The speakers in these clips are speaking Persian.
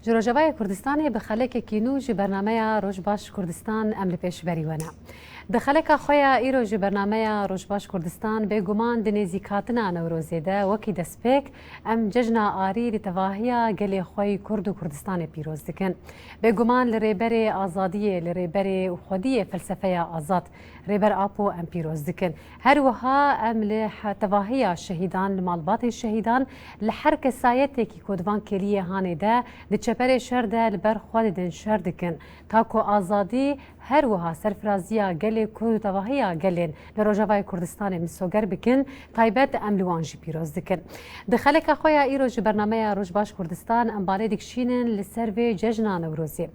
جروجبای کردستان به خلک کینو جی برنامه روشباش کردستان ام لپیش بریونه. دخلک خویا ایرو جی برنامه روشباش کردستان به گمان دنیزی کاتنا نوروزی ده وکی دسپیک ام ججنا آری لتواهیا گلی خوی کرد و کردستان پیروز دکن. به گمان لریبر آزادی لریبر خودی فلسفه آزاد ریبر آپو ام پیروز دکن. هر وها ام لتواهیا شهیدان لمالبات شهیدان لحرک سایتی کی کدوان کلیه هانه ده لچپر شرده لبر خود دن شردکن تاکو آزادی هر وها سرفرازیا گلی کرد تواهیا گلین لروجوای کردستان مسوگر بکن تایبت ام لوانجی پیروز دکن. دخلک خویا ایروج برنامه روشباش کردستان ام باله دکشینن لسروی ججنا نوروزی.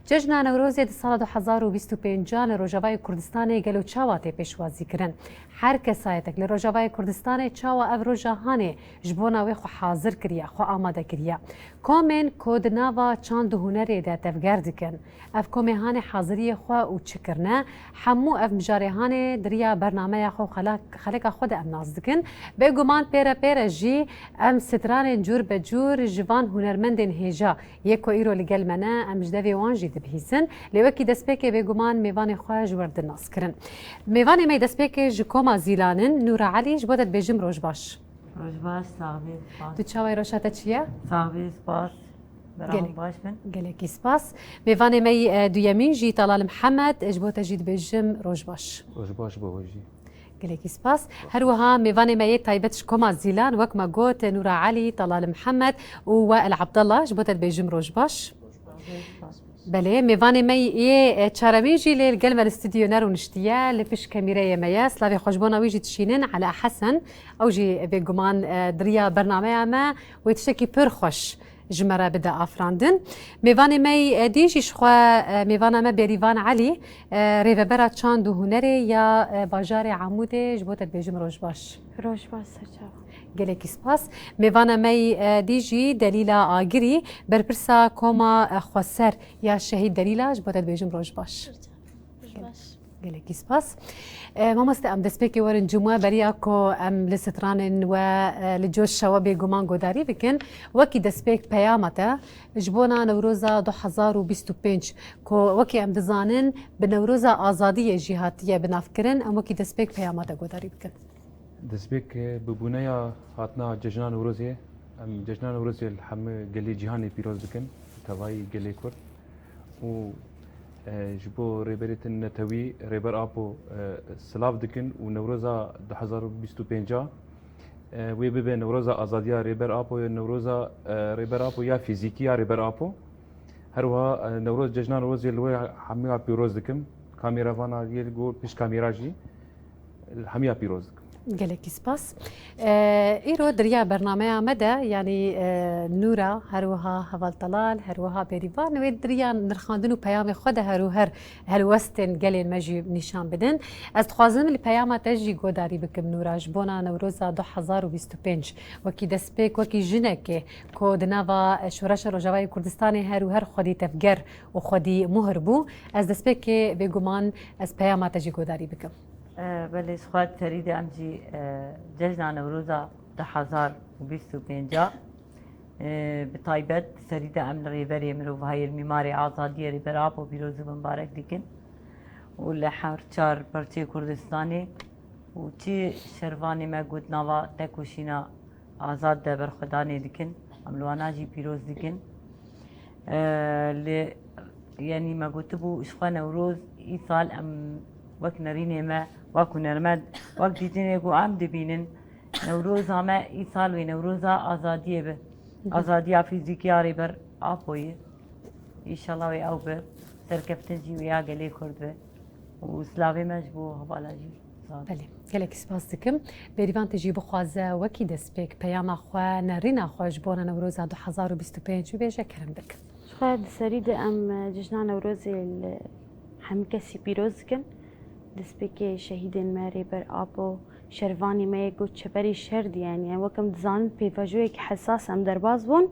ججنا نوروزی د سال 2025 لروجوای کردستان گلو چاواتی پیشوازی کرن. هر کسایتک لروجوای کردستان چاوا او روجهانه جبونا و خو حاضر کریا خو آماده کریا. کومن کود ناوا چاند هنری ده تفگر دکن. اف کومهان حاضری خو او چکرنه همو اف مجارهان دریا برنامه خو خلق خود ام نازدکن. به گمان پیرا جی ام ستران جور به جور جوان هنرمندن هجا یکو ایرو لگل منه ام جدوی وانجی دبهیسن لیوکی دسپیک به گمان میوان خو جورد ناز کرن. میوان می دسپیک جکوما زیلانن نور علی جبودت بجم روشباش. روشباش صاحبی سپاس. تو چاوی روشاته چیه؟ صاحبی سپاس. برام باش بن. گلکی سپاس. میوان می دویمین جی طلال محمد جبوت جید بجم روشباش. روشباش بوجی. گلکی سپاس. هر وها میوان می تایبتش کما زیلان وک ما گوت نور علی طلال محمد و العبد الله جبوت بجم روشباش. بله میوان می یه چهارمیجی للقلب الاستوديو نارو نشتيا لفش كاميرا مياس لافي خوشبونا ويجي تشينن على حسن او جي بجمان دريا برنامج ما ويتشكي برخوش جمرة بدا افراندن میوان می دیجی شخوا میوان ما بریوان علی ریوبرا چاند و هنری یا باجار عمود جبوت بجم روشباش سرچاو گلکی سپاس میوان می دیجی دلیلا آگری برپرسا کوما خواسر یا شهید دلیلا جبوت بجم روشباش گلکی سپاس ما مست ام دسپیکی ورن جمعه بریا کو ام لسترانن و لجوش شوابی گمان گوداری بکن وکی دسپیک پیامته جبونا نوروزا 2025 کو وکی ام دزانن به نوروزا آزادی جهاتیه بنافکرن ام وکی دسپیک پیامته گوداری بکن دسبيك ببنايا هاتنا ججنا نوروزي ام ججنا نوروزي الحم قلي جهاني بيروز بكن تواي قلي كور و جبو ريبريت النتوي ريبر ابو سلاف دكن ونوروزا 2025 وي بيبي نوروزا ازاديا ريبر ابو نوروزا ريبر ابو يا فيزيكيا ريبر ابو هروها نوروز ججنا نوروزي اللي حميها بيروز دكم كاميرا فانا يقول بيش كاميرا جي الحميها بيروز گلکی سپاس ایرو دریا برنامه مده یعنی نورا هروها حوال طلال هروها بریوان و دریا نرخاندن و پیام خود هر وستن گلین مجی نشان بدن از خوازم لی پیام تجی گوداری بکم نورا جبونا نوروزا 2025 وکی دسپیک وکی جنکه کود نوا شورش روجوای کردستان هر خودی تفگر و خودی مهر بو از دسپیک بگمان از پیام تجی گوداری بکم بله سخوات تريد أمجي ججنا نوروزا 2025 بطايبت تريد أم ريبري مروف هاي المماري آزادية ريبراب وبيروز مبارك ديكن واللحر چار برچه كردستاني وچي شرواني ما قد نوا تكوشينا آزاد ده برخداني ديكن أملوانا جي بيروز ديكن يعني ما قلت بو إشخوا نوروز إيصال أم وقت نريني ما واكو نرمد وقت ديتيني يقو عم دبينن نوروزا ما إيصال ونوروزا آزادية به آزادية فيزيكية ريبر آبوي إن شاء الله وي أو به سركفتنجي ويا قلي كرد به وسلاوي مجبو هبالا جي بله گلک سپاس دکم بریوان تجی بخوازه وکی دسپیک پیام خوا نرینا خوش بونا نوروز 2025 بیشه کرم بک شخواد سريد أم ججنا نوروزي هم كسي بيروز كن دسبيكي شهيد ماري بر آبو شرواني ما يقول شبري شرد يعني وكم دزان بيفاجوك حساس أم درباز بون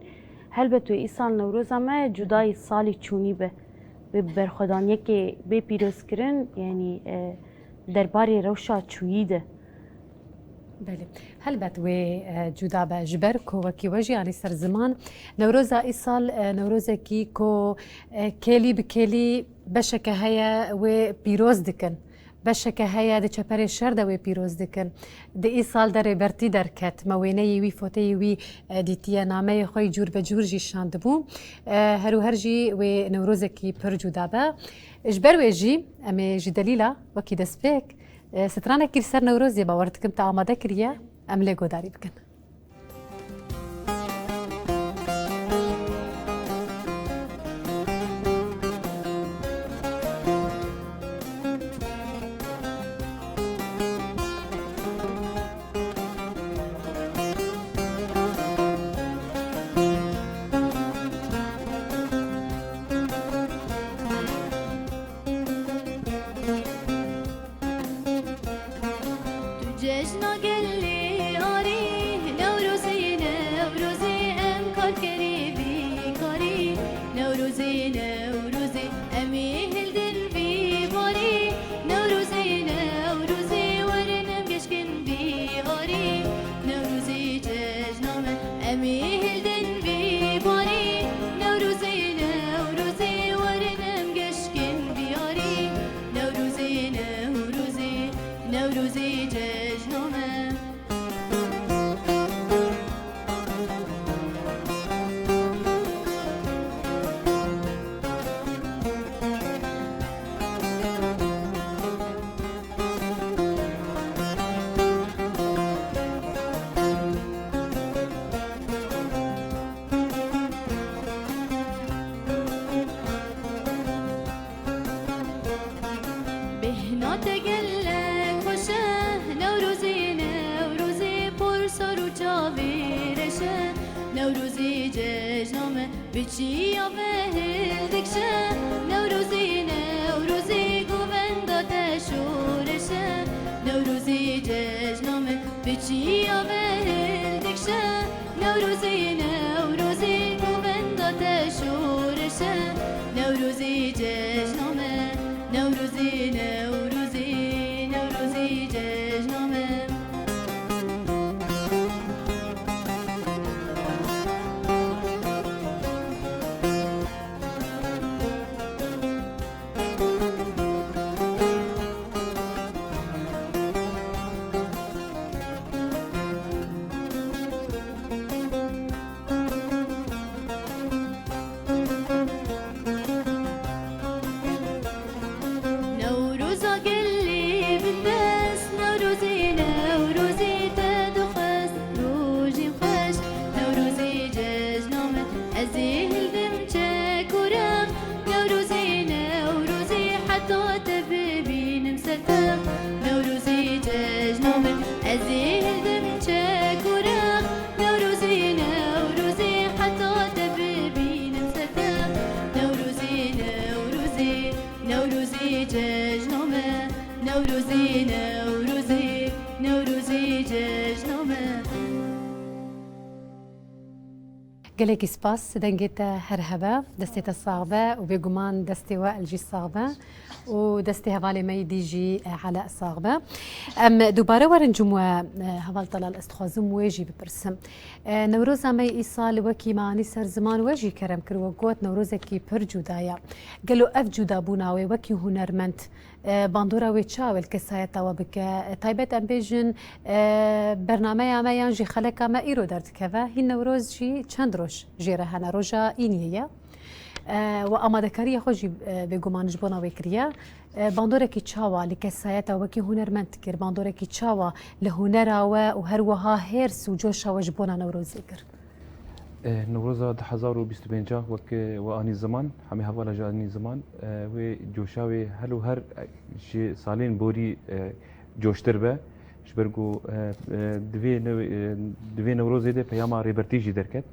هل بتو إيصال نوروزا ما جداي صالي تشوني به برخدان يكي بي بيروز كرن يعني درباري روشا تشويده بله هلبت و جدابه جبر کو وکی وجی یعنی سر زمان نوروزا ایسال نوروزا کی کو کلی بکلی بشکه هیا و پیروز دکن بشکه هیا د چپر شرده و پیروز دکن د ایسال در برتی درکت موینه وی فوته وی دیتیه نامه خوی جور به جور جی شاند بو هرو هرجی و نوروزا کی پر جدابه جبر و جی امی جی دلیلا وکی دسپیک سترانه كير سر نوروزي باورتكم تا آماده كريا ام ليغو داري بكن قالك سباس دنجت هرهبة دستي الصاغبة وبيقمان دستي والجي الصاغبة ودستي هفالي ما يديجي على الصاغبة دوباره ورنجم هفال طلال استخوازم واجي ببرسم نوروزا ما إيصال وكي معني سر زمان واجي كرم كرو قوت نوروزا كي برجو دايا قالوا أفجو دابوناوي وكي هنرمنت باندورا ويتشاول كسايتا وبك تايبت امبيجن برنامه ما ينجي خلقا ما ايرو درد كذا هي نوروز جي چندروش جيره هنا روجا اينيه و آماده‌کاری خوشی به گمانش بنا وکریه باندوره کی چاوا لکسایتا و کی هنرمند کر باندوره کی چاوا لهنر و هر وها هرس و جوش و جبنا نوروزی کر نوروز 2025 و آنی زمان همه حوالا جانی زمان و جوشاوی هلو هر شی سالین بوری جوشتر به شبرگو دوی نوروزی ده پیاما ریبرتیجی درکت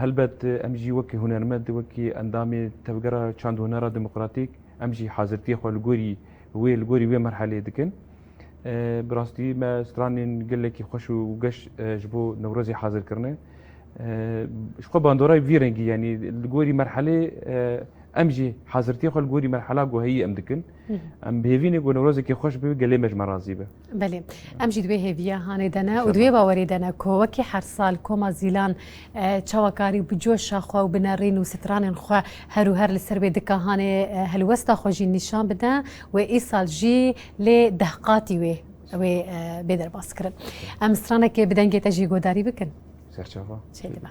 هلبت امجي وكي هنرمند وكي اندامي تفقرا چاند هنرا ديمقراطيك امجي حاضرتي خو الغوري وي مرحله دكن براستي ما سترانين قال لك خوش وقش جبو نوروزي حاضر كرنا شكو باندوراي فيرنجي يعني الغوري مرحله ام جي حاضرتي خل گوری مرحله گو هي ام دکن ام بهوینه گو نوروزه که خوش به گلی مجمع راضی به بله ام جی دوی هیویا هانه دنا و دوی باوری دنا کو وکی هر سال کوما زیلان چاوکاری بجوش خو و بنرین و ستران خو هرو هر لسر به دکه هانه هلوستا خوجی نشان بده و ای سال جی ل دهقاتی و بدر باس کرد ام سترانه که بدنگه تجی گوداری بکن سرچاوا چه دما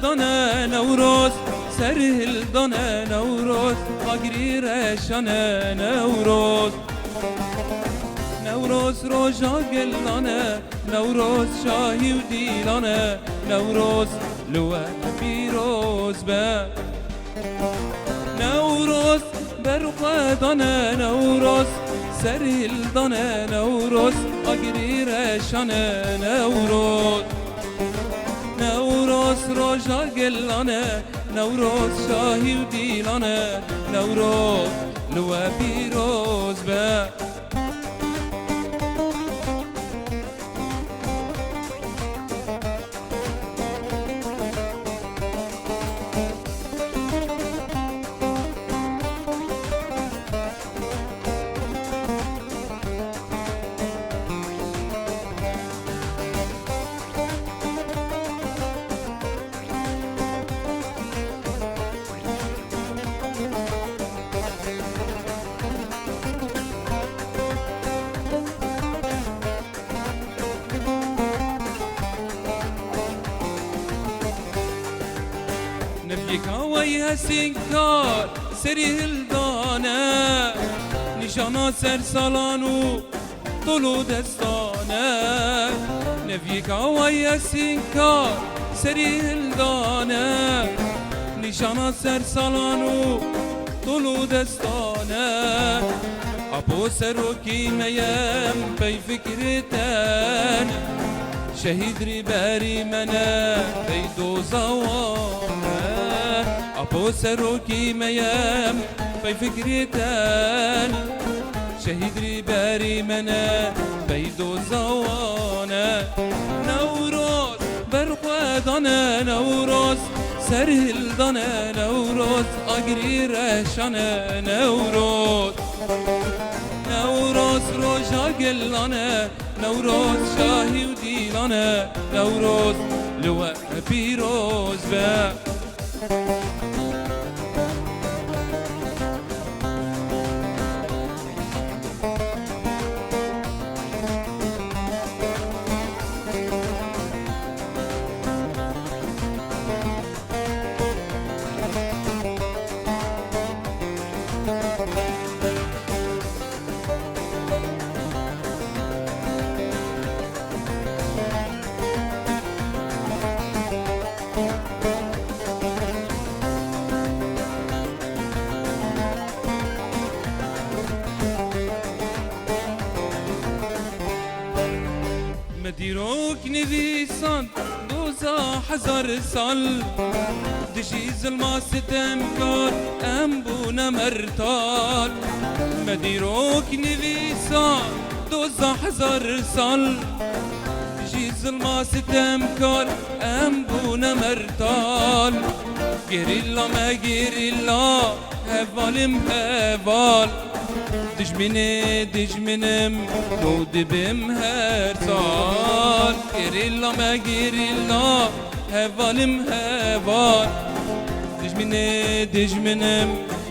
دانه نوروز سرهل دانه نوروز آگری رشانه نوروز نوروز روژا گلانه نوروز شاهی و دیلانه نوروز لوه بیروز به نوروز برق دانه نوروز سرهل دانه نوروز آگری رشانه نوروز نوروز روژا گلانه نوروز شاهی و دیلانه نوروز لوه بیروز به سینکار سری هلدانه نشانا سر سالانو طلو دستانه نفیک آوای سینکار سری هلدانه نشانا سر سالانو طلو دستانه اپو سروکی میم پی فکرتن شهید ری بری منه پی دوزوانه اپو سروکی میم پی فکرتن شهید ری بری منه پی دوزوانه نوروز برق دانه نوروز سرهل دانه نوروز آگری رشانه نوروز نوروز روژا گلانه نوروز شاهی و دیلانه نوروز لوه پیروز به مدیروک نویسان 2000 سال دشی ظلما ستم کار ام بونا مرتال مدیروک نویسان 2000 سال دشی ظلما ستم کار ام بونا مرتال گریلا ما گریلا هوالم هوال دجمنم دود بم هر سال گریلا ما گریلا هوالم هوال دجمنم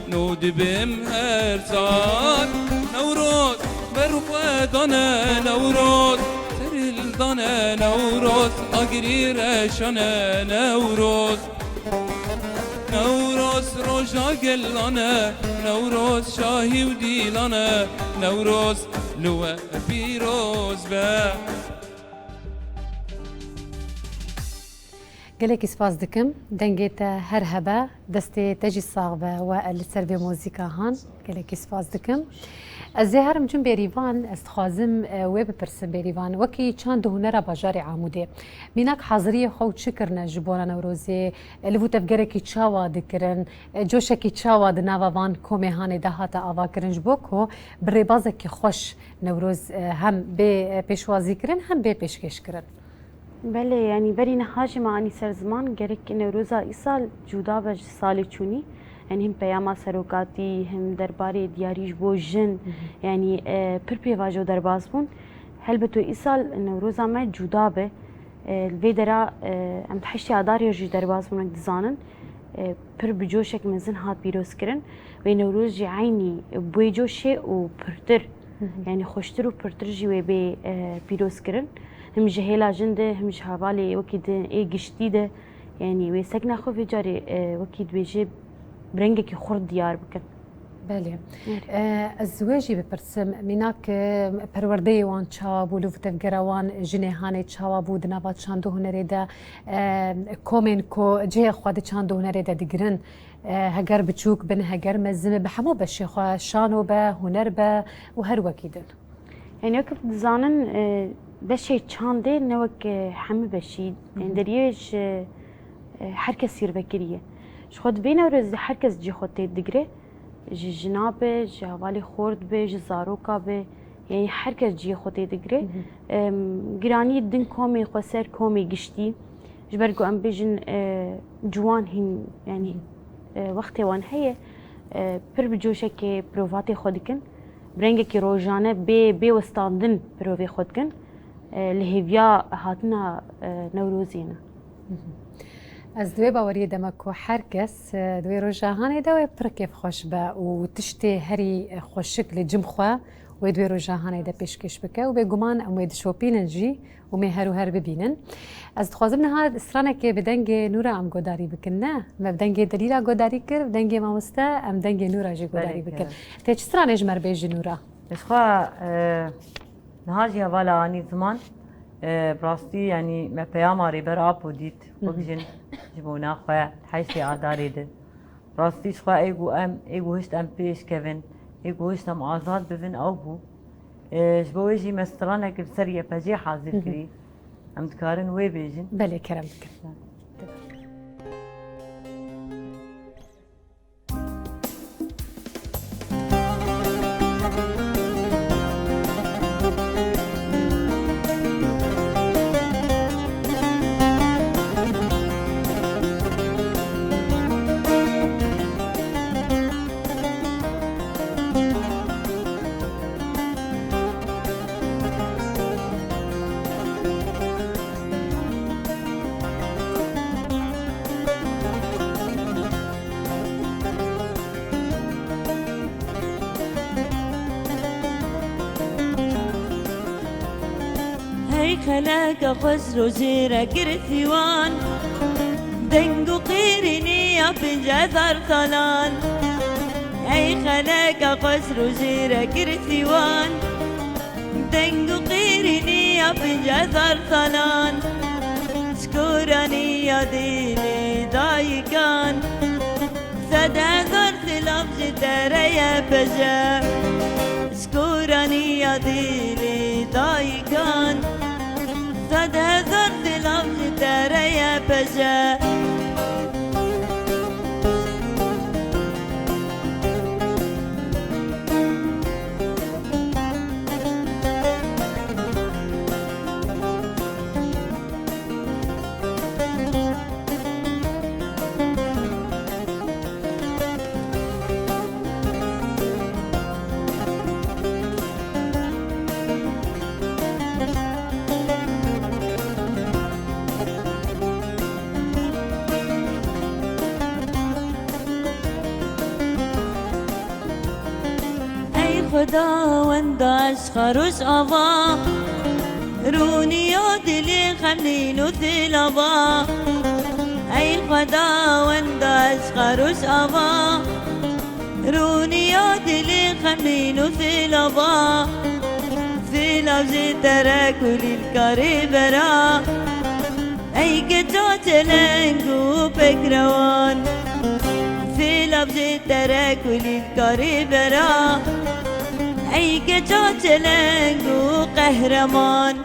نود بم هر سال نوروز برق دانه نوروز سرل دانه نوروز آگری رشانه نوروز نوروز روژا گلانه نوروز شاهی و دیلانه نوروز لوه پیروز به gelekî spas dikim dengê te her hebe destê te jî sağ be we li ser vê mûzîka han gelekî spas dikim. Ez ê herim çûn bêrîvan ez dixwazim wê bipirsim bêrîvan wekî çand hunera bajarê Amûdê mînak haziriyê xwe çi kirine ji bona Newrozê li vû tevgerekî çawa dikirin coşekî çawa di nava van komêhanê de hate avakirin ji bo ku bi rêbazekî xweş Newroz hem bê pêşwazî kirin hem bê pêşkêş kirin. بله یعنی بری نهاج معانی سر زمان گرک نوروزا ایسال جدا به سال چونی یعنی هم پیاما سروکاتی هم درباره دیاریش بو جن یعنی پر پیواجو درباز بون هلبتو ایسال نوروزا ما جدا به الوی درا ام تحشی عداری جی درباز بونک دزانن پر بجوشک مزن هات بیروز کرن و نوروز جی عینی بوی جوشه و پرتر یعنی خوشتر و پرتر جی و بی بیروز کرن هم جهلا جنده هم جهوالي وكيد اي قشتيده يعني ويسكنا خو في جاري وكيد بيجي برنجك خرد ديار بكن بله الزواجي بپرسم میناک پروردهی وان چاوا بو لوف تفگروان جنهانه چاوا بو دنابات چاندو هنره ده کومن کو جه خود چاندو هنره ده دیگرن هگر بچوک بن هگر مزمه به همو بشی خوا شانو به هنر به و هر وکیدن يعني وكيف دزانن بشي چانده نوك حمي بشي يعني دريش حركة سير بكرية شخد بين ورز حركة جي خطي دقري جي جنابه جي هوالي خورد به جي زاروكا به يعني حركة جي خطي دقري قراني دن كومي خسر كومي قشتي جبرقو ام بيجن جوان هن يعني وقتي وان هي پر بجوشك بروفاتي خودكن برنگکی روزانه بی وستاندن پروی خود کن لهویا هاتنا نوروزینا. از دوی باوری دمک و هر کس دوی روزانه دوی پرکف خوش با و تشتی هری خوشک لجم خوا و دوی روزانه ده پیشکش بکه و به گمان امید شوپینن جی و می هر و هر ببینن. از دخوازم نه استرانه که بدنگ نورا ام گوداری بکن نه ما بدنگ دلیلا گوداری کر بدنگ ما مسته ام دنگ نورا جی گوداری بکن. تی چه استرانه جمر بیج نورا؟ إخوة نهاجي هوالا آني زمان براستي يعني ما بياما ريبر آب وديت وبجن جبونا خواه حيثي عداري ده براستي إخوة ايقو هشت ام بيش كيفن ايقو هشت ام آزاد بفن او بو جبويجي مسترانا كبسرية بجي حاضر كري ام تكارن وي بيجن بله كرمك خلاك خسر زيرا كرثيوان دنقو قيرني يا بنجاثر طلال اي خلاك خسر زيرا كرثيوان دنقو قيرني يا بنجاثر طلال سكوراني يا ديني دايكان سدا ذرت لفظ ترى يا بجا سكوراني يا ديني دايكان سدا ذرت لفظ ترى يا بجا خدا ونداش خروش آوا روني يا دلي خلينو ثلابا أي خدا وند عشق روش آوا رونی دلی خمین و سیلابا سیلاب جی ترک ولی الکاری برا ای که جا چلنگو پکروان سیلاب جی ترک ولی الکاری برا ای که جا چلنگو قهرمان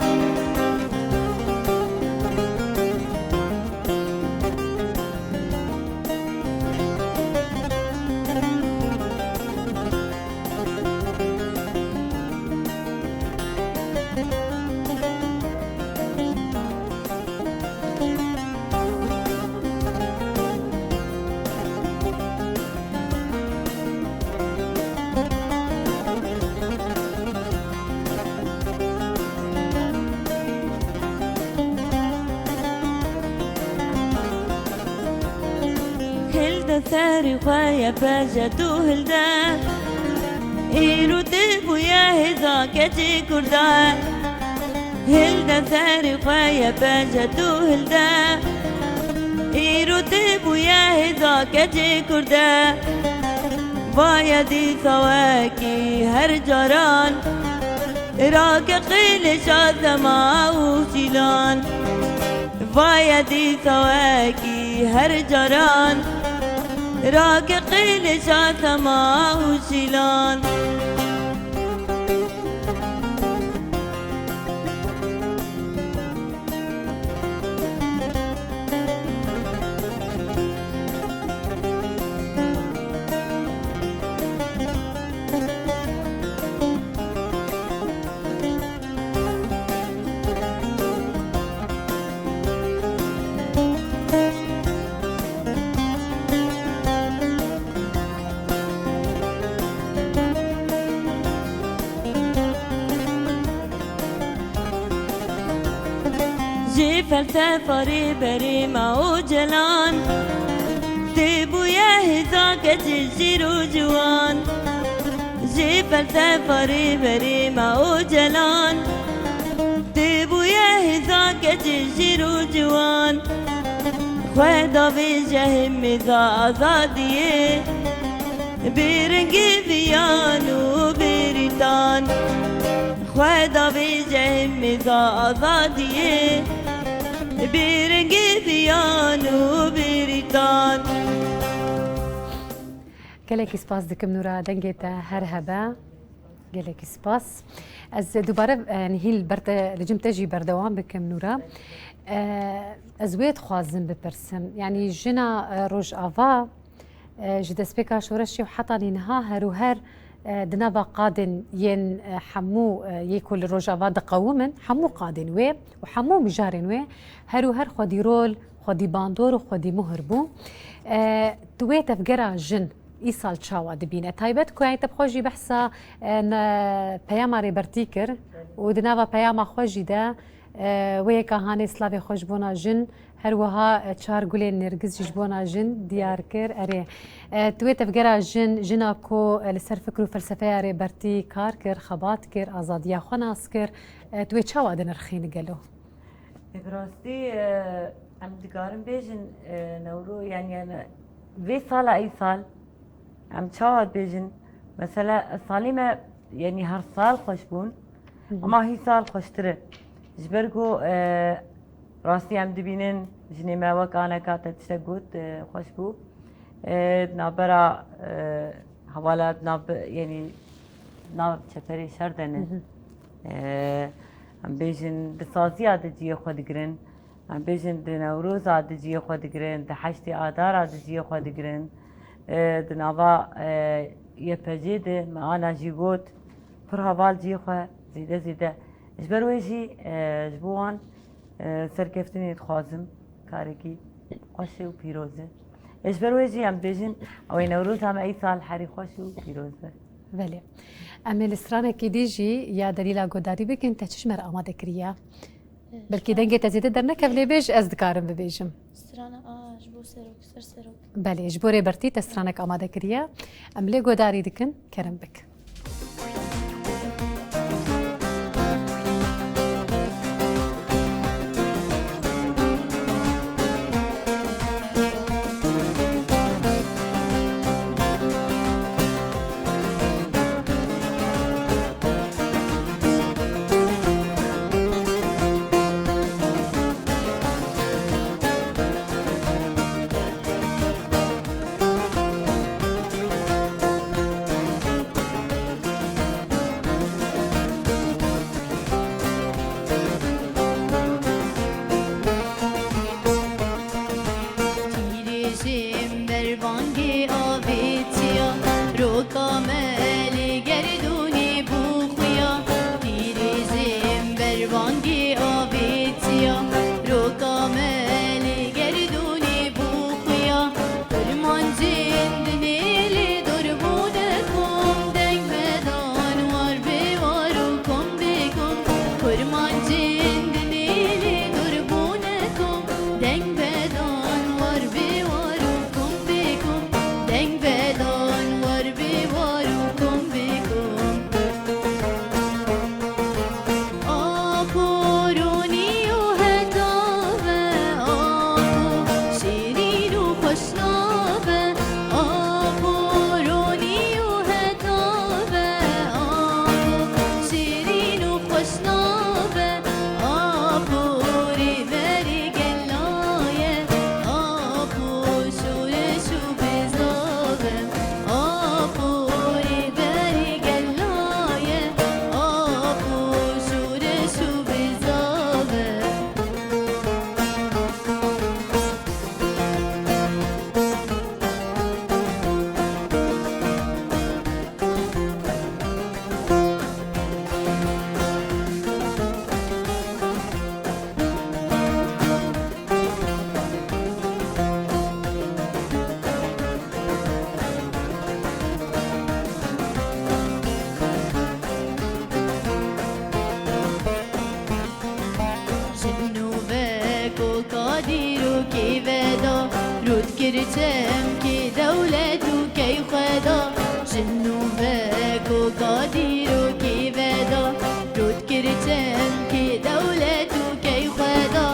ثاري خويا باجتو هلدا إيرو تبو يا هزا كتي كردا هلدا ثاري خويا باجتو هلدا إيرو تبو يا هزا كتي كردا بايا دي سواكي هر جران راك قيل شازما وشيلان بايا دي سواكي هر جران راك قيل شاتما وشيلان جي فلسفة ريبري ما جلان تبو يا هزاك تجيرو جوان جي فلسفة ريبري ما جلان تبو يا هزاك تجيرو جوان خدا بجهم مزا آزادية برنگي بيانو بريتان خدا بجهم مزا آزادية برنگي بيانو بريتان گلک سپاس دکم نورا دنگت هر هبه گلک سپاس از دوباره هیل برت لجم تجي بردوام بكم نورا از وید خوازم بپرسم يعني جنا روج آوا جدس بكا شورشي وحطا لنها هرو هر دنابا قادن ين حمو يكل روجافا دقومن حمو قادن وي وحمو مجارن وي هرو هر خدي رول خدي باندور وخدي مهربو توي تفجرا جن إيصال تشاوا دبينة تايبت كوي تبخوجي بحثا بياما ريبرتيكر ودنابا بياما خوجي دا ويكا هاني سلافي خوشبونا جن هروها چار گلین نرگز جبونا جن دیار کر اره توی تفکر جن جنا کو لسر فکر و فلسفه اره برتی کار کر خبات کر آزادیا خناس کر توی چه واد نرخین گلو براستی ام دگارم بیجن نورو يعني انا في صالة اي صال ام تشاهد بیجن مثلا صالي ما يعني هر صال خوشبون اما هي صال خوشتره جبرگو راستی هم دبینن جنی ما وکانه کات تشتگوت خوشبو نابرا حوالات ناب يعني ناب چپری شردنه هم بیجن دسازی آدجی خود گرن هم بیجن دنوروز آدجی خود گرن دحشت آدار آدجی خود گرن دنابا يبجد معانا جيغوت پر حوال جي خو زيده زيده اجبروي جي جبوان سركفتني تخازم كاريكي خوشي و پیروزه اجبروي جي هم بيجن او نوروز هم اي سال حري خوشي و پیروزه بله اما الاسرانه کی دیجی یا دلیل گوداری بکن تا چشمر آماده کریه بلکه دنگه تزیده در نکولی بیج از دکارم ببیجم استرانه جبو سروک سر سروک بله جبوری برتی تسرانک آماده کریه املی گوداری دکن کرم بک کاملی گردونی بوخیا پیریزیم بروانگی آبیتیا رو کاملی گردونی بوخیا درمان جندنیلی دربونه کم دنگ بدان وار بیوارو کم بکن کرمان جندنیلی دربونه کم دنگ بدان وار بیوارو کم بکن دنگ بدان وار بیوارو کم بکن آبورونی و هدابه آبو شیرین و خوشنابه آبورونی و هدابه آبو شیرین و خوشنابه آبوری بری گلایه آبو شورش و بزابه آبوری بری گلایه آبو شورش و بزابه جنوبك وقادير وكي فدا رود كرتم كي دولة وكي خدا جنوبك وقادير وكي فدا رود كرتم كي دولة وكي خدا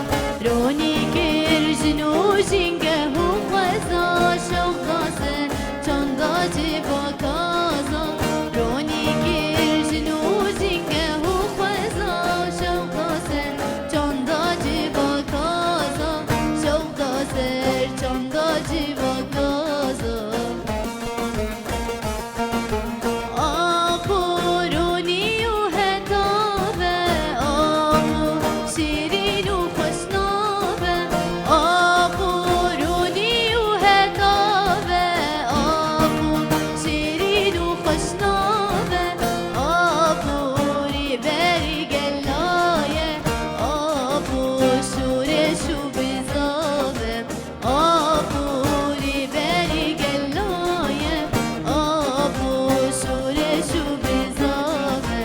روني كر جنو جنگه و خزا شوقاسن چندا جبا کازا رونی كر جنو جنگه و خزا شوقاسن چندا جبا کازا شوقاسن چندا جبا کازا آبورونی و هدابه آبو شیرین و خوشنابه آبورونی و هدابه آبو شیرین و خوشنابه آبوری بری گلایه آبو شورش و بزابه آبوری بری گلایه آبو شورش و بزابه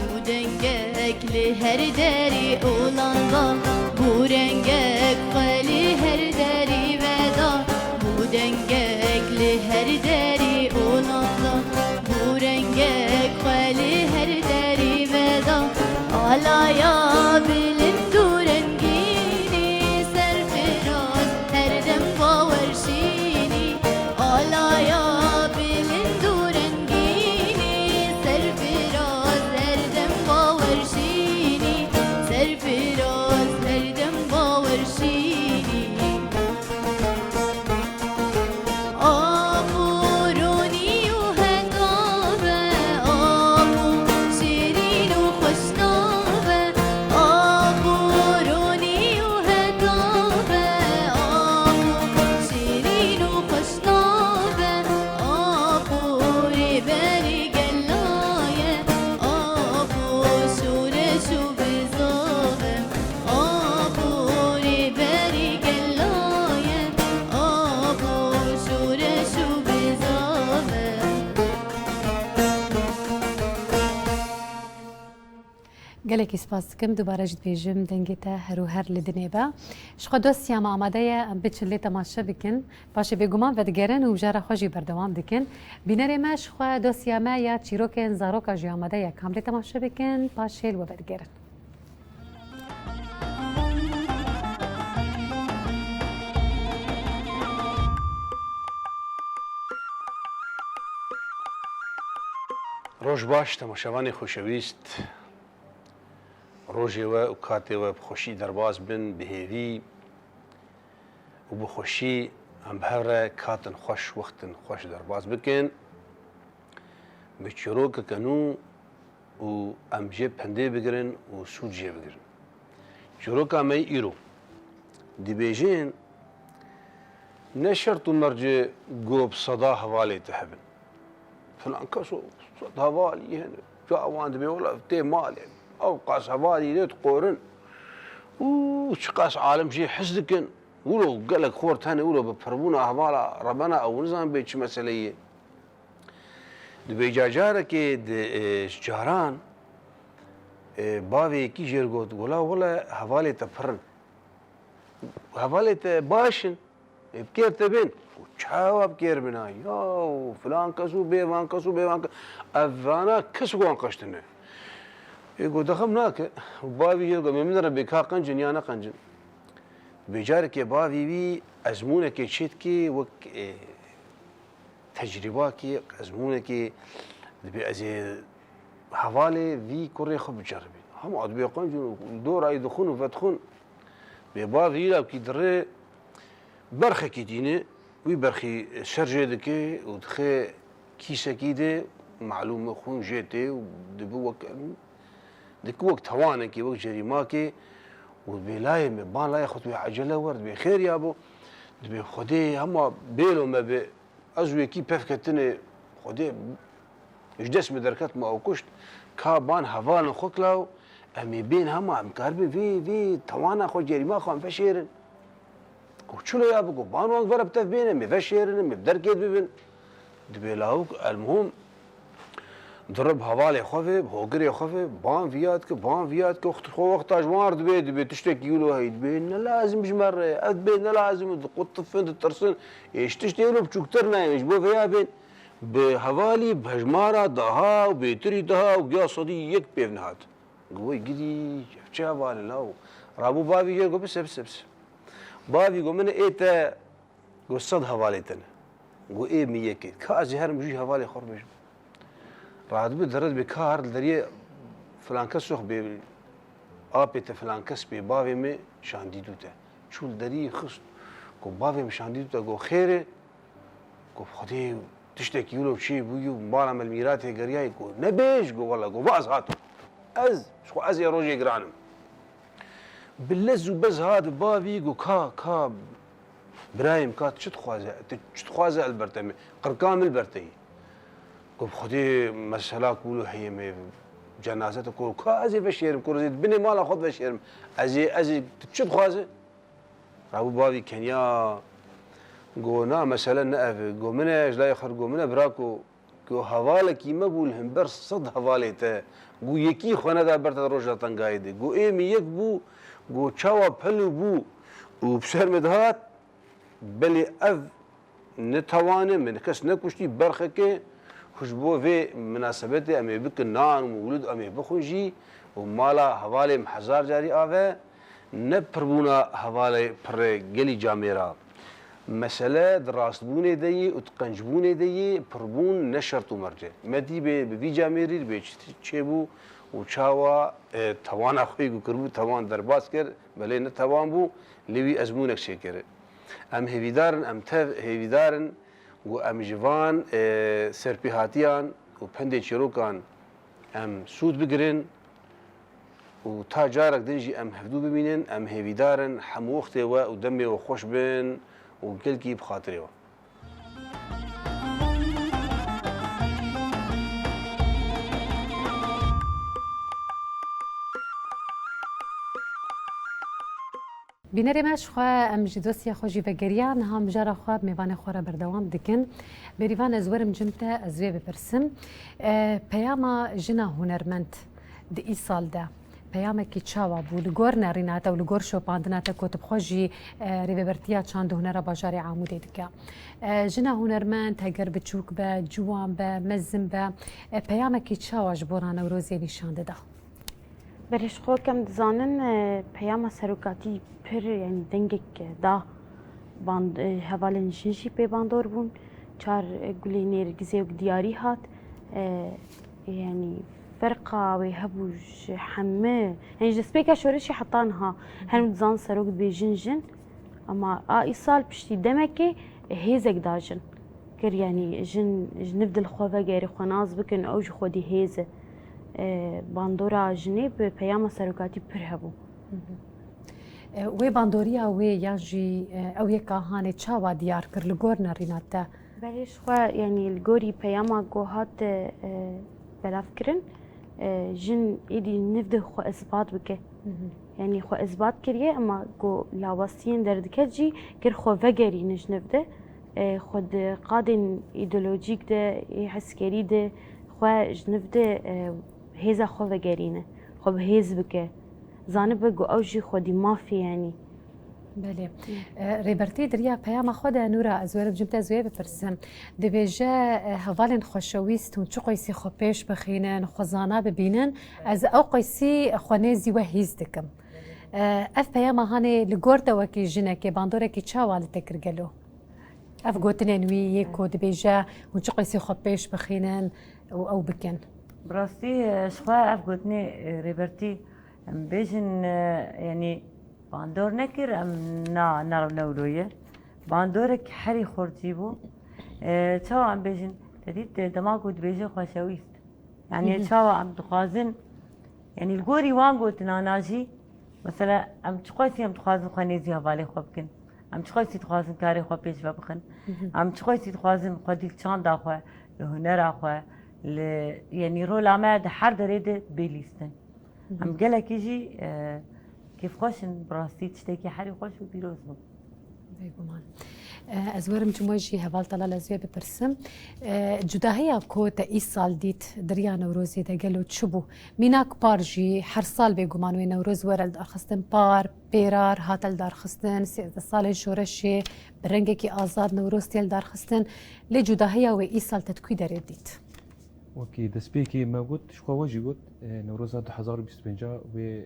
Bu dengekli her deri olanda Bu rengek kali her deri veda Bu dengekli her deri olanda Bu rengek kali her deri veda Alaya bilim du rengini Serfiraz her dem baverşini Alaya bilim du rengini Serfiraz her dem baverşini Serfiraz her dem baverşini آبورونی و هدابه آبو شیرین و خوشنابه آبورونی و هدابه آبو شیرین و خوشنابه آبوری بری گلایه آبو شورش و بزابه آبوری بری گلایه آبو شورش و بزابه gelekî spas dikim dubare ji dibêjim dengê te her û her li dinê be. Ji xwe dosya me amade ye em biçin lê temaşe bikin. Paşê bêguman vedigerin û bijara xwe jî berdewam dikin. Bînerê me ji xwe dosya me ya çîrokên zaroka jî amade ye. Kam lê temaşe bikin paşê li we vedigerin. روش باش تماشاوانی خوشویست روژی و کاتی و بخوشی درباز بن بهیوی و بخوشی هم بهره کاتن خوش وقتن خوش درباز بکن بچروک کنو و ام جه پنده بگرن و سود جه بگرن چروک امی ایرو دی بیجین نشرط مرجع قوب صدا حوالي تهبن فلان كسو صدا حوالي هنا جاء واند بي ولا تي مال يعني او قاس حوالي ليت قورن وشقاس عالم شي حسدكن ولو قال لك خور ثاني ولو بفربونا حوالا ربنا او نظام بيتش مسئله دبي جاجارك جاران باوي كي جرغوت ولا حوالي تفرن حوالي باشن بكير تبين وشاوا بكير بنا يو فلان كسو بيوان كسو بيوان افانا كسو وان قشتنا يقول دخمناك وبابي يلقى من ربي كا قنجن يانا قنجن بجارك يا بابي بي ازمونك شيتكي وك تجرباكي ازمونك دبي ازي حوالي في كوري خب جربي هم عاد بيقنجن دور اي دخون وفتخون ببابي لا كي دري برخه کی دینه وی برخی شرجه دکه و دخه کیسه کیده معلومه خون جته و دبو وک دک وقت توانه کی وقت جریمه کی و بلای مبان لا خطوه عجله ورد بخير يابو دبي خدي هم بيلو ما ب ازوي كي بفكتني خدي اجدس مدركات ما اوكشت كابان هوان خطلاو امي بين هم كاربي في توانه خو جريمه خو فشيرن شلو يا بقول بانو اكبر بتفبينه مفشيرن مبدركيت ببن دبيلاوك المهم ضرب حوالي خفه بهوغري خفه بان فيات اخت خو وقت اجوار دبي تشتكي يقولوا هي دبي لازم جمر دبي لازم قط فند ترسن ايش تشتيلو بشكترنا مش بو فيها بين بحوالي بهجماره دها وبيتري دها ويا صدي يك بينهات قوي قدي شافال لاو رابو بابي يقول بس بابي قو من ايتا قو صد حواليتنا قو ايه ميكي كاز هر مجي حوالي خربش راد بدرد بكار دري فلان كسخ ب ابيت فلان كس بي بابي مي شانديدوته شو دري خص قو بابي مي شانديدوته قو خيره قو خدي تشتكي له شيء بيو مبارا من الميرات قرياي قو نبيش قو والله قو باز هاتو شو از يا روجي قرانم باللز وبز هذا بابي قو كا برايم كات تشتخوازه البرتمي قرقام البرتي قو خدي مسألة كولو هي جنازته كولو كازي بشيرم كورزيد بني مالا خد بشيرم ازي تشتخوازه رابو بابي كنيا قو نا مسألة نقف قو مناش لا يخر قو منا براكو قو حوالة كيما بول همبر صد حوالته قو يكي خوانا دا برتا روجا تنقايده قو ايمي يك بو قو تشاوا بلو بو وبسر مدهات بلي اف نتوانه من كس نكشتي برخكه خشبو في مناسبته امي بك نان ومولد امي بخوجي ومالا حوالي محزار جاري افه نبربونا حوالي پر گلي جاميرا مسألة دراستبونه دي وتقنجبونه دي پربون نشرط مرجع مدي بي جاميري بيچيبو وچاوا توان اخوي كربو توان درباس كر بلي نه توان بو لوي ازمونك شكر ام هيدارن ام تف هيدارن و ام جوان سرپيهاتيان و پنده چروكان ام سود بگرن و تا جارك دنجي ام هفدو ببينن ام هيدارن حمو وقته و دمي و خوش بن و كلكي بخاطره بینری مش خواه ام جدوسی خوشی و گریان هم جرا خواب میوان خورا بردوام دکن بریوان ازورم جمته ازوی بپرسم پیاما جنا هنرمند دی ای سال ده پیاما کی چاوا بود لگور نریناتا و لگور شوپاندناتا کتب خوشی ریوبرتیا چاند هنر باجاری عمودی دکا جنا هنرمند تگر بچوک به جوان به مزم به پیاما کی چاوا جبوران و روزی نشان ده برش خو کم دزانن پیام سروکاتی پر یعنی دنگک دا باند حواله نشینشی پی باندور بون چار گلی نرگزه و دیاری هات يعني فرقة ويهبوج حماه يعني جسبيكا شورشي حطانها هل زان سروق بجنجن اما ايصال بشتي دمكي هيزك داجن كر يعني جن نبدل خوفا غيري خناز بكن اوج خودي هيزه باندورا جنيب بياما سروقاتي برهبو وی باندوریا وی یاجی او یکا هانه چاوا دیار کر لگور نریناتا بلش خوا يعني الجوري بياما جوهات بلاف كرن جن إيدي نفده خو إثبات بك يعني خو إثبات كريه أما جو لاوستين دردكجي كر خو فجري نج نفده خود قادن إيديولوجيك ده عسكري ده خو جنفده هذا خو فجرينه خو بهز بك زانب جو أوجي خودي مافي يعني بله ریبرتی دریا پیام خود نورا از ورب جمت از وی بپرسم دبیجه هوالن خوشویستون چه قیسی خو پیش بخینن خوزانا ببینن از او قیسی خونیزی و هیز دکم اف پیام هانه لگورت وکی جنه که باندوره که چاوال تکرگلو اف گوتنه نوی یکو دبیجه و چه قیسی خو پیش بخینن او بکن براستی شخوا اف گوتنی ریبرتی بیشن يعني باندور نكر ام نا نولويه باندورك حري خورجيبو تشاو عم بيجن تديت دماغو دبيجي خوشويست يعني تشاو عم تخازن يعني الجوري وان قلت ناناجي مثلا عم تخوسي عم تخازن خنيزي هفالي خوبكن عم تخوسي تخازن كاري خو بيش ببخن عم تخوسي تخازن خدي تشان داخوا لهنر اخوا يعني رولا ما حر دريد بيليستن عم قالك يجي كيف خوشن براستي تشتكي حري خوش وبيروز بو بيقومان ازورم جموجي هفال طلال ازوي بپرسم جداهيا كو تا اي سال ديت دريا نوروزي دا قالو تشبو ميناك بارجي هر سال بيقومان وي نوروز ورل دار خستن بار بيرار هاتل دار خستن سال شورشي برنگكي آزاد نوروز تيل دار خستن لي جداهيا وي اي سال تتكوي داري ديت وكي دسبيكي ما قلت شخوا وجي قلت نوروزا 2025 و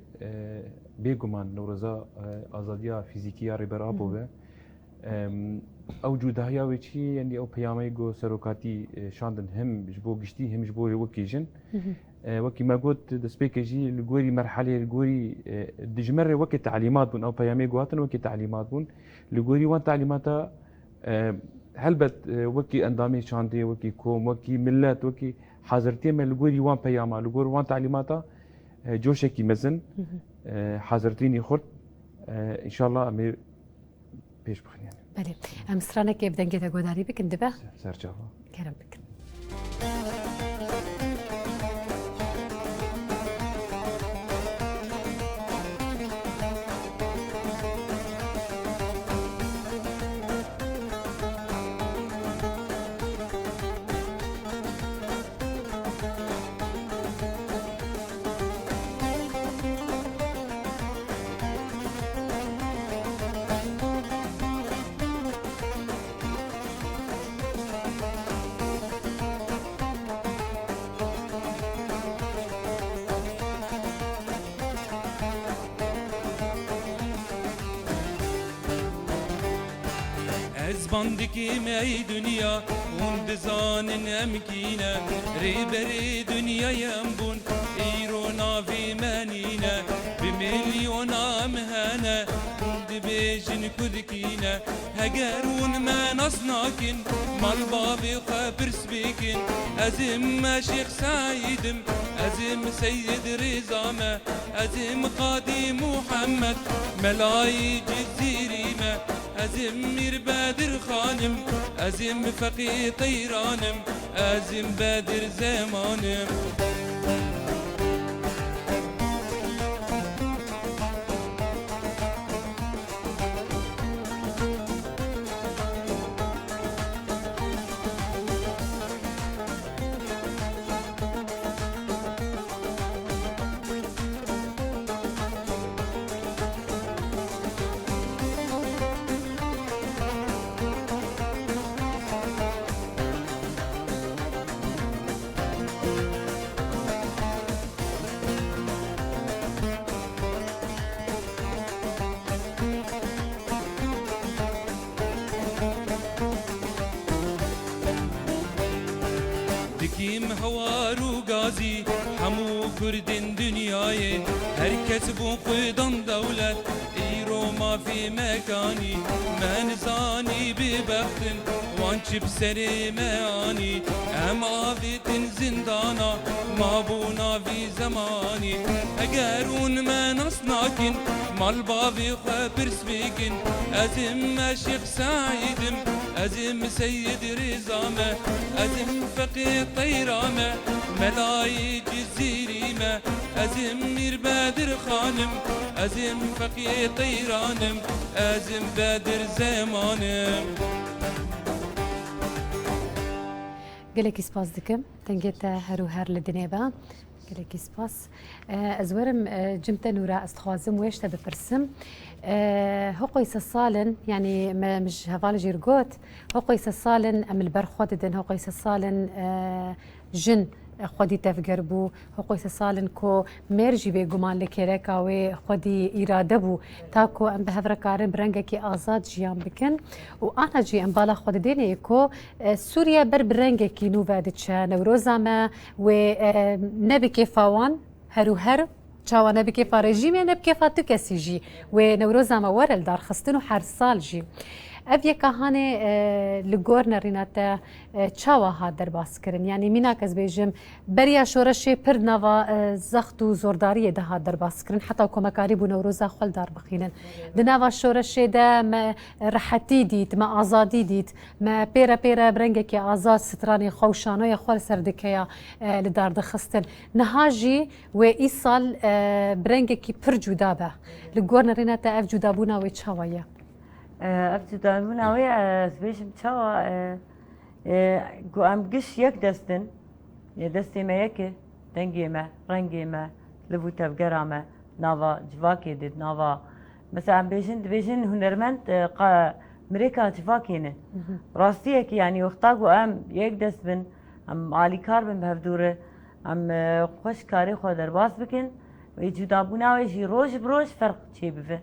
بيجومان نوروزا آزادية فيزيكية ريبر آبوه او جودهايا وشي يعني او بيامي جو سروكاتي شاندن هم جبو قشتي هم جبو وكي جن وكي ما قلت دسبيكي جي الجوري مرحلة الجوري دجمر وكي تعليمات بون او بيامي جواتن وكي تعليمات بون الجوري وان تعليماتها هلبت وكي اندامي شاندي وكي كوم وكي ملات وكي حاضرتي من الجوري وان بياما الجوري وان تعليماتها جوشكي مزن حاضرتيني خرد ان شاء الله امي بيش بخن يعني بله امسرانه که بدنگه تا گوداری بکن دبه سرجاوا کرم بکن باندکی می دنیا اون بزانن امکینه ریبری دنیای امبون ایرو ناوی منینه به میلیون امهنه دبیجن کدکینه هگرون من اصناکن مال بابی خبر سبیکن ازم شیخ سعیدم ازم سید رزامه ازم قاضی محمد ملای جزیریمه ازم میر بدر خانم ازم فقی طیرانم ازم بدر زمانم رازی همو کردین دنیای هر کس بو خودان دولت ایرو ما فی مکانی من زانی ببختن وان چی بسری میانی ام آویتن زندانا ما بونا فی زمانی اگر اون من اصناکن مال باوی خواه برس بیکن ازم مشیخ سعیدم ازم سید رزامه ازم فقی طیرامه ملای جزیریمه ازم میر بدر خانم ازم فقی طیرانم ازم بدر زمانم گلکی سپاس دکم تنگیت هرو هر لدنیبا گلکی سپاس از ورم جمت نورا استخوازم ویشتا بپرسم هقوي سالن يعني مش هفال جيرجوت هقوي سالن ام البرخوت دن هقوي سالن جن خودی تفگر بو هقوی سالن کو مرجی به گمان لکرکا و خودی اراده بو تا کو ام به هفر کارن برنگه کی آزاد جیان بکن و آنا جی ام بالا خود دینه کو سوریا بر برنگه کی نو ودچ نوروزامه و نبی کی فوان هر چاوانه بکی فارجیمه نبکی فاتو کسی جی و نوروزامه ورل دار خستنو هر سال جی اف یکهانه لگور نرینات چاوا ها در باس کرن یعنی میناکز بیجم بریا شورش پر نوا زخت و زورداری ده ها در باس کرن حتی کمکاری بو نوروزا خل دار بخینن دنوا شورش ده ما راحتی دید ما آزادی دید ما پیرا برنگه که آزاد سترانی خوشانه خال سردکیا لدار دخستن نهاجی و ایصال برنگه که پر جدا به لگور نرینات اف جدا بونا و چاوایه ابتدا من اوی سبیشم چاوا گو ام گش یک دستن یه دستی ما یکی دنگی ما رنگی ما لبو تفگرا ما ناوا جواکی دید ناوا مثلا بیشن هنرمند مريكا تفاكينه راستيه كي يعني وقتاقو ام يك دست بن ام عالي كار بن بهفدوره ام خوش كاري خو درباس بكن ويجودا بونا ويجي روج بروج فرق شي بفه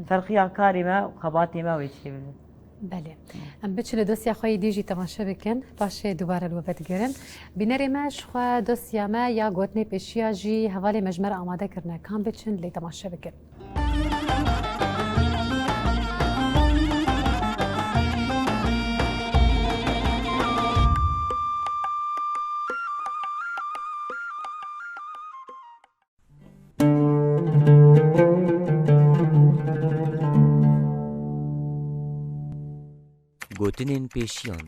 فرقيا كاري ما وخباتي ما ويجي بفه بله ام بچه دوسیا خوی دیجی تماشا بکن باشه دوباره الوبت گرن بینری مش خو دوسیا ما یا گوتنی پیشیا جی حوالی مجمر آماده کرنه کام بچن لی تماشا بکن گوتنین پیشیان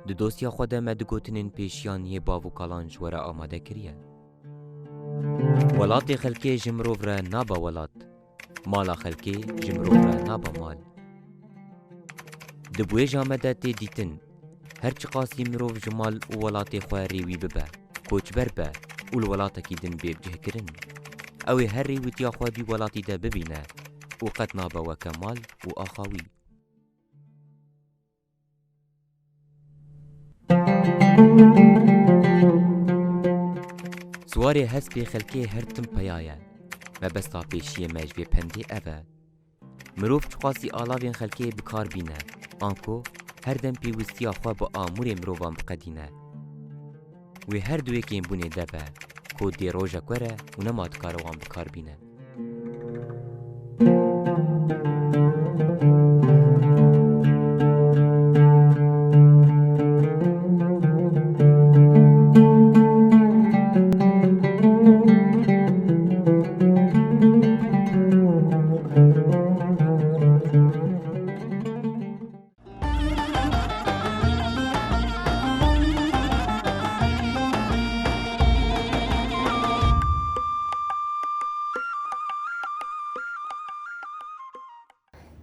دو دوستیا خود مد گوتنین پیشیان یه باو کالان جوره آماده کریه ولات خلکی جمروف را نابا ولات مالا خلکی جمروف را نابا مال دبوی جامده تی دیتن هرچی قاسی مروف جمال و ولات خواه ریوی ببه کوچبر به اول ولاتا کی دن بیب جه کرن اوی هر ریویتیا خواه بی ولاتی ده ببینه و قد نابا و کمال و آخاوی سواری هسپی خلکی هر تم پیایه و بستا پیشی مجوی پندی اوه مروف چقاسی آلاوین خلکی بکار بینه آنکو هر دم پیوستی آخوا با آمور مروفان بقدینه و هر دوی که این بونه دبه کود دی روژا کوره و نماد کاروان بکار بینه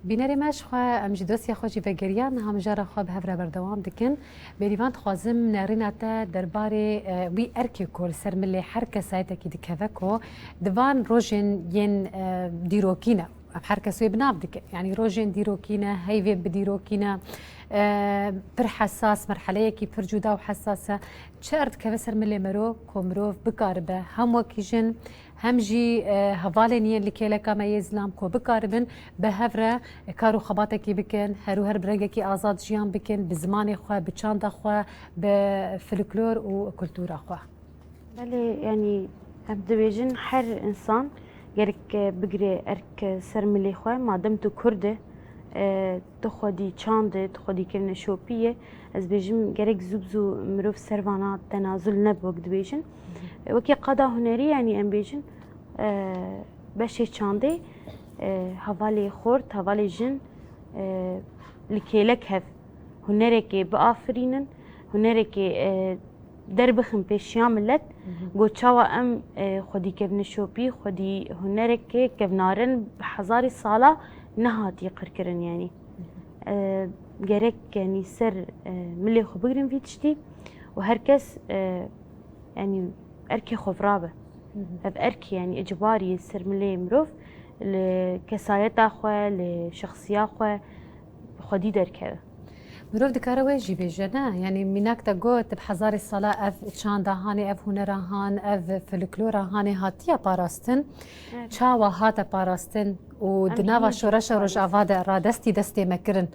بینری مش خو امجی دوسیا خوشی بگریان هم جرا خو به هفره بردوام دکن بریوان خوازم نریناتا درباره وی ارکی کول سرملی هر کسایت کی دکوکو دوان روجن ین دیروکینه هر کسی بناب دک یعنی روجن دیروکینه هیوی بدیروکینه پر حساس مرحله کی پر جدا و حساسه چرت که سرملی مرو کومروف بکاربه هم وکیجن هم جی هوالنیه لکیله کام یزلام کو بکاربن به هفره کارو خباته کی بکن هر برنگه کی آزاد جیان بکن به زمان خو به چاند خو به فلکلور و کلتور خو بله يعني دبيجن حر إنسان جرك بقري أرك سرملي خواه ما دمتو كرده تخودي چانده تخودي كرنه شوبية از بيجم جرك زوبزو مروف سرفانات تنازل نبوك دبيجن وكي قضا هنري يعني ام بيجن بشي چانده هوالي خورد هوالي جن لكيلك هف هنركي بآفرينن هنركي دربخم پیشیان ملت گوچاوا ام خودی کبن شوپی خودی هنرک که کبنارن بحزاری سالا نهاتی قرکرن يعني جرك يعني سر ملي خو بقرن في تشتي وهركس يعني اركي خفرابه اركي يعني اجباري سر ملي مروف لكسايت اخوه لشخصيه اخوه خودي دركه مروف دكاره ويجي بيجنا يعني مناك تقول بحزار الصلاة اف تشاندا هاني اف هنرهان اف فلكلورا هاني هاتيا باراستن تشاوا هاتا باراستن ودناوا شورشا رجعوادا رادستي دستي مكرن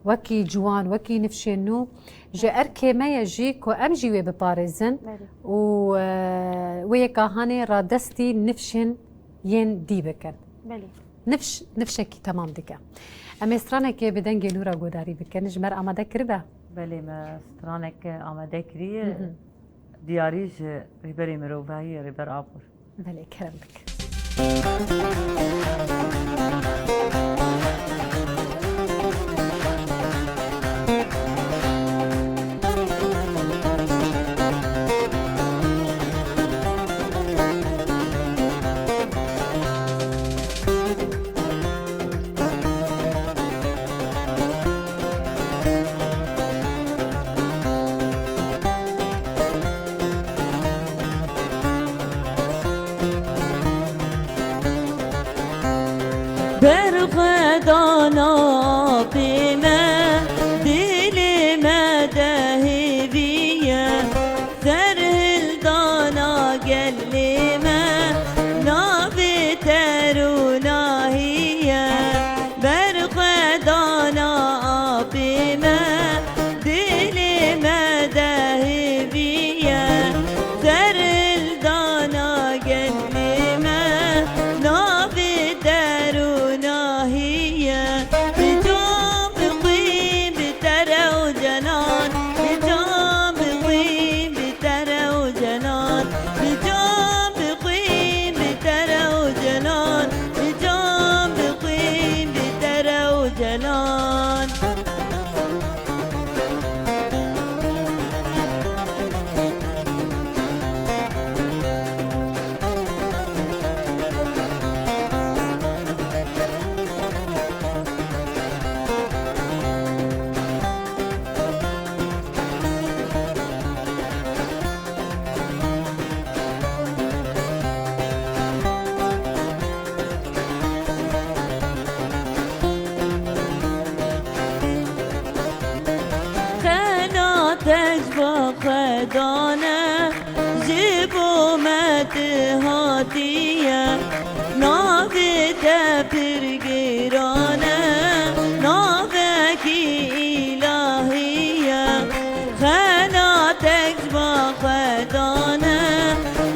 وكي جوان وكي نفشنو جا اركي ما يجيك وامجي وي بباريزن ويكا هاني رادستي نفشن ين ديبكن بلي نفشكي تمام دكا اما استرانك بدنجي نورا قداري بكن جمر آماده كربه بله ما استرانك آماده كري دياريج ريبري مروفاهي ريبر آبور بله كرم بك برخدانا بما دل ما دهبية سرهل دانا قل ما نابترونا هي برخدانا بما دل ما دهبية سرهل دانا قل ما نابترونا هي بجنب قيم بترى وجنان بجنب قيم بترى وجنان بجنب قيم بترى وجنان بجنب قيم بترى وجنان تجبا خدانه جيبو متهاتيه نابي تبرگرانه نابكي إلهيه خنا تجبا خدانه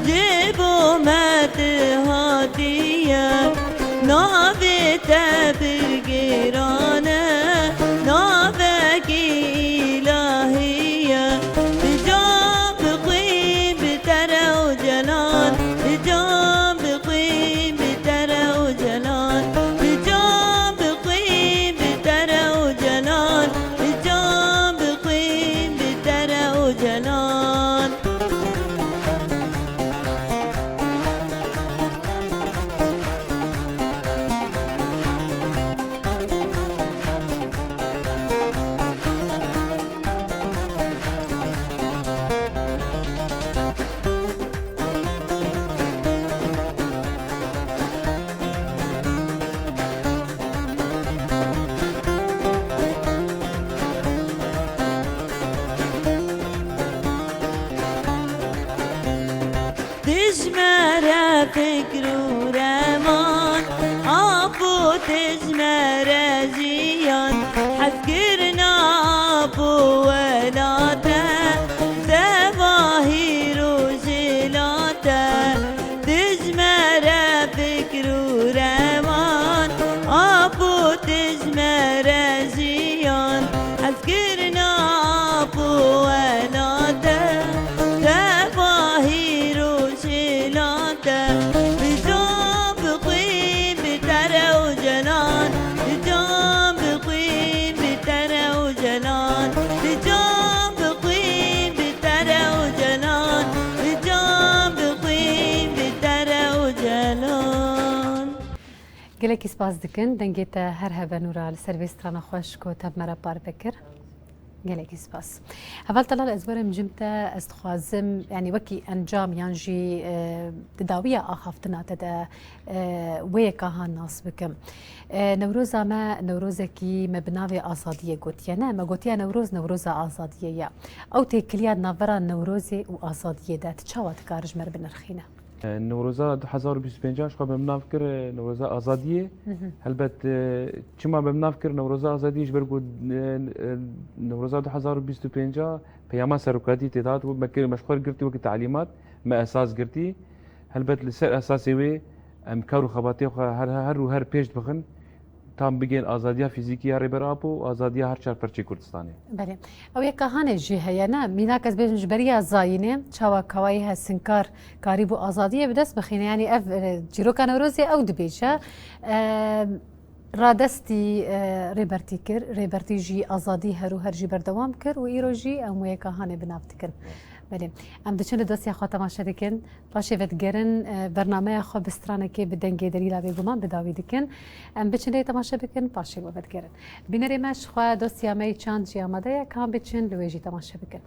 جيبو متهاتيه نابي تبرگرانه نابكي إلهيه بجنب قيم بترى وجلال بجنب قيم بترى وجلال بجنب قيم بترى وجلال بجنب قيم بترى وجلال تجمر فكر ورمان أبو تجمر جيان حذكرنا أبو ولاده زواهر وجلال حفكرنا ابو ولاده تباهي روشلاته بجنب قيم ترى وجلال بجنب قيم ترى وجلال بجنب قيم ترى وجلال بجنب قيم ترى وجلال. گلکی سپاس دکن دنگیت هر هبه نورا لسرویسترانا خوش کو تب مرا بار بکر گلکی سپاس. اول طلال ازورم جمتا استخوازم يعني وكي انجام ينجي تداوية آخفتنا تدا ويكاها الناس بكم نوروزا ما نوروزكي مبناوي آزادية قوتيا ما قوتيا نوروزا آزادية او تيكلياد نافرا نوروزي و آزادية دا تشاوات كارج مر بنرخينا نوروزا 2025 شخوا بمنافكر نوروزا آزادية هلبت چما بمنافكر نوروزا آزادية جبرگو نوروزا 2025 پیاما سرکاتی تداد و مشخور گرتی وقت تعلیمات ما اساس گرتی هلبت لسر اساسي وي ام كارو خباتي هر پیش بخن تام بگین آزادیا فیزیکی هر برابو آزادیا هر چهار پرچه کردستانی. بله. او یک کهانه جیه نه مینا کس بیش بریا زاینه چوا کوایی هستنکار کاریبو آزادیه بدست بخینه یعنی اف جیرو کان روزی او دبیشه رادستی ریبرتی کر ریبرتی جی آزادی هر جی بردوام کر و ایرو جی ام یک کهانه بنافت کر. بله. ام دچند دستی خواهد تماشا دکن باشه ودگرن برنامه خواب بسترانه که بدنگی دلیل بیگمان بداوی دکن ام بچنده تماشا بکن باشه ودگرن بینریمش خواه دستی امی چند جی آمده کام بچن لویجی تماشا بکن.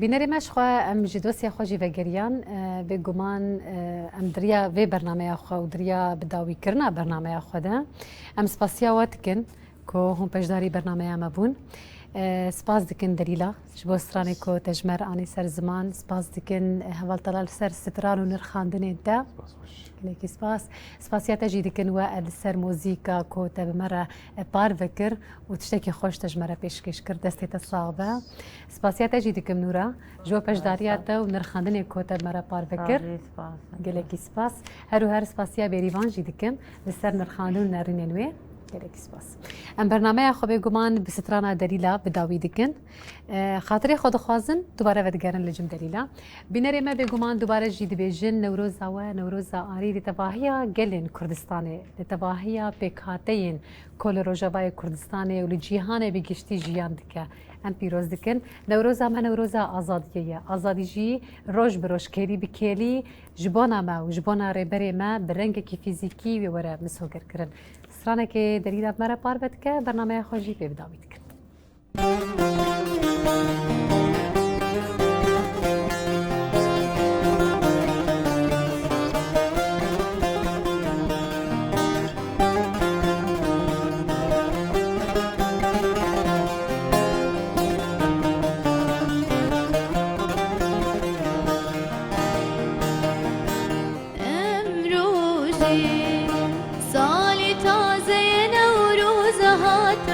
بینەری مەشخوا ئەم ji dosya xwe jî vegeriyan bêguman em diriya vê bernameya xwe û diriya bi dawîkirina bernameya xwe de em spasiya we dikin ku hûn pêşdarî bernameya me bûn. Spas dikin Delîla ji bo stranê ku te ji me re anî ser ziman, spas dikin hevaltala li ser stran û nirxandinên te. Gelekî spas. Spasiya te jî dikin we li ser mûzîka ku te bi me re par vekir û tiştekî xweş te ji me re pêşkêş kir, destê te sağ be. Spasiya te jî dikim Nûra ji bo peşdariya te û nirxandinê ku te bi me re par vekir. Gelekî spas. Her û her spasiya bêrîvan jî dikim li ser nirxandin û nerînên wê. gelekî spas. Em bernameya xwe bêguman bi strana Delîla bi dawî dikin. Xatirê xwe dixwazin dubare vedigerin li cim Delîla. Bînerê me bêguman dubare jî dibêjin Newroza we Newroza arî li tevahiya gelên Kurdistanê, li tevahiya pêkhateyên ku li Rojavayê Kurdistanê û li cîhanê bi giştî jiyan dike. Em pîroz dikin. Newroza me Newroza azadiyê ye. Azadî jî roj bi roj kêrî bi kêlî ji bona me û ji bona rêberê me bi rengekî fîzîkî wê were mishogerkirin. Stranekê Delîla me re par vedike, bernameya xwe jî pê bidawî dikin. سالی تازه نوروز هات